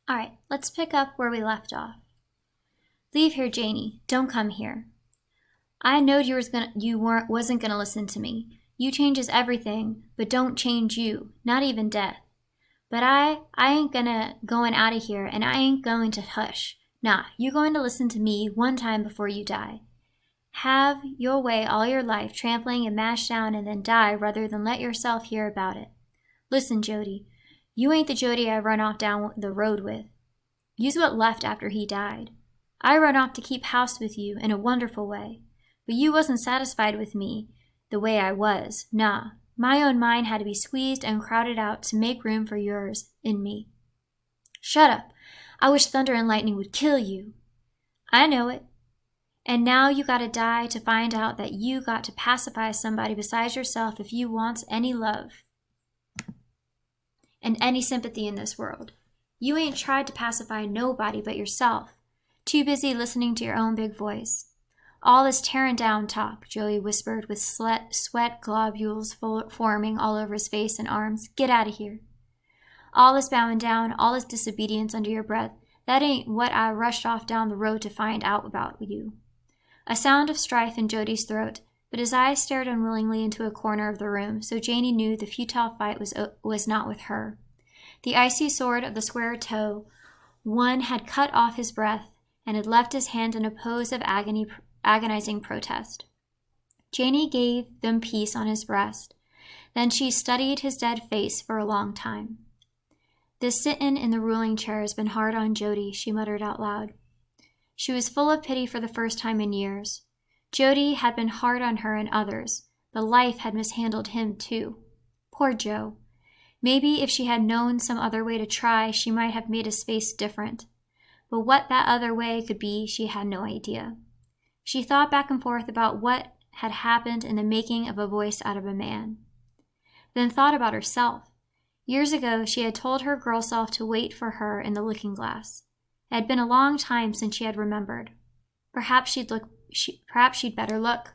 All right, let's pick up where we left off. Leave here, Janie. Don't come here. I knowed you wasn't gonna listen to me. You changes everything, but don't change you, not even death. But I ain't going out of here, and I ain't going to hush. Nah, you going to listen to me one time before you die. Have your way all your life, trampling and mash down and then die rather than let yourself hear about it. Listen, Jody, you ain't the Jody I run off down the road with. You's what left after he died. I run off to keep house with you in a wonderful way, but you wasn't satisfied with me the way I was. Nah, my own mind had to be squeezed and crowded out to make room for yours in me. Shut up. I wish thunder and lightning would kill you. I know it. And now you gotta die to find out that you got to pacify somebody besides yourself if you want any love and any sympathy in this world. You ain't tried to pacify nobody but yourself. Too busy listening to your own big voice. All this tearing down talk, Joey whispered with sweat globules forming all over his face and arms. Get out of here. All this bowing down, all this disobedience under your breath, that ain't what I rushed off down the road to find out about you. A sound of strife in Jody's throat, but his eyes stared unwillingly into a corner of the room, so Janie knew the futile fight was not with her. The icy sword of the square toe, one had cut off his breath and had left his hand in a pose of agonizing protest. Janie gave them peace on his breast. Then she studied his dead face for a long time. This sit-in in the ruling chair has been hard on Jody, she muttered out loud. She was full of pity for the first time in years. Jody had been hard on her and others, but life had mishandled him too. Poor Joe. Maybe if she had known some other way to try, she might have made his face different. But what that other way could be, she had no idea. She thought back and forth about what had happened in the making of a voice out of a man. Then thought about herself. Years ago, she had told her girl self to wait for her in the looking glass. It had been a long time since she had remembered. Perhaps she'd better look.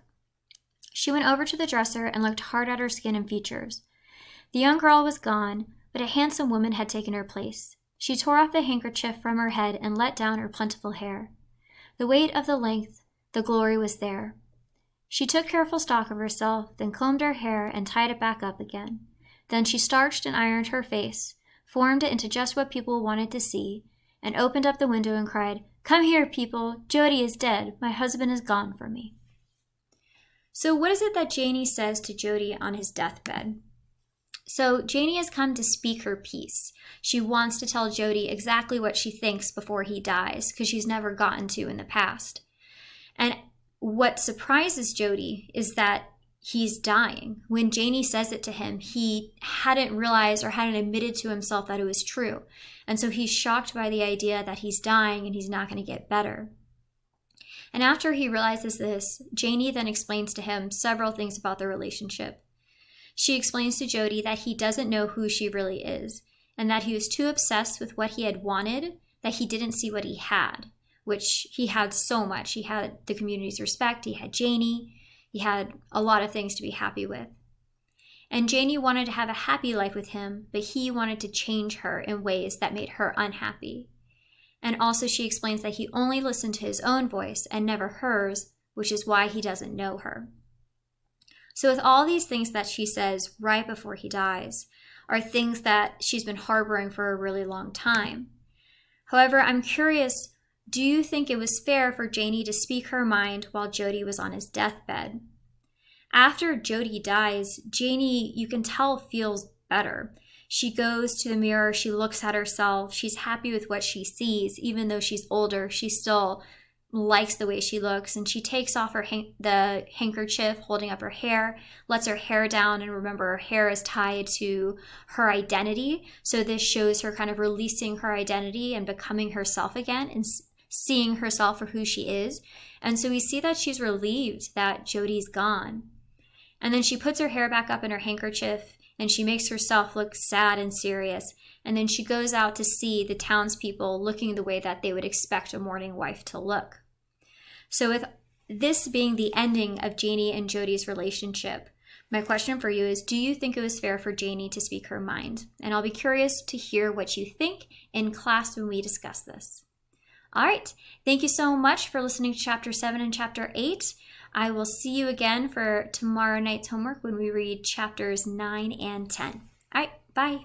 She went over to the dresser and looked hard at her skin and features. The young girl was gone, but a handsome woman had taken her place. She tore off the handkerchief from her head and let down her plentiful hair. The weight of the length, the glory was there. She took careful stock of herself, then combed her hair and tied it back up again. Then she starched and ironed her face, formed it into just what people wanted to see, and opened up the window and cried, "Come here, people! Jody is dead. My husband is gone from me." So what is it that Janie says to Jody on his deathbed? So Janie has come to speak her piece. She wants to tell Jody exactly what she thinks before he dies, because she's never gotten to in the past. And what surprises Jody is that he's dying. When Janie says it to him, he hadn't realized or hadn't admitted to himself that it was true. And so he's shocked by the idea that he's dying and he's not going to get better. And after he realizes this, Janie then explains to him several things about their relationship. She explains to Jody that he doesn't know who she really is, and that he was too obsessed with what he had wanted that he didn't see what he had, which he had so much. He had the community's respect, he had Janie, he had a lot of things to be happy with. And Janie wanted to have a happy life with him, but he wanted to change her in ways that made her unhappy. And also she explains that he only listened to his own voice and never hers, which is why he doesn't know her. So with all these things that she says right before he dies are things that she's been harboring for a really long time. However, I'm curious, do you think it was fair for Janie to speak her mind while Jody was on his deathbed? After Jody dies, Janie, you can tell, feels better. She goes to the mirror, she looks at herself, she's happy with what she sees. Even though she's older, she still likes the way she looks, and she takes off the handkerchief holding up her hair, lets her hair down, and remember, her hair is tied to her identity. So this shows her kind of releasing her identity and becoming herself again and seeing herself for who she is. And so we see that she's relieved that Jody's gone. And then she puts her hair back up in her handkerchief and she makes herself look sad and serious. And then she goes out to see the townspeople looking the way that they would expect a mourning wife to look. So with this being the ending of Janie and Jody's relationship, My question for you is, do you think it was fair for Janie to speak her mind? And I'll be curious to hear what you think in class when we discuss this. All right. Thank you so much for listening to Chapter 7 and Chapter 8. I will see you again for tomorrow night's homework when we read Chapters 9 and 10. All right. Bye.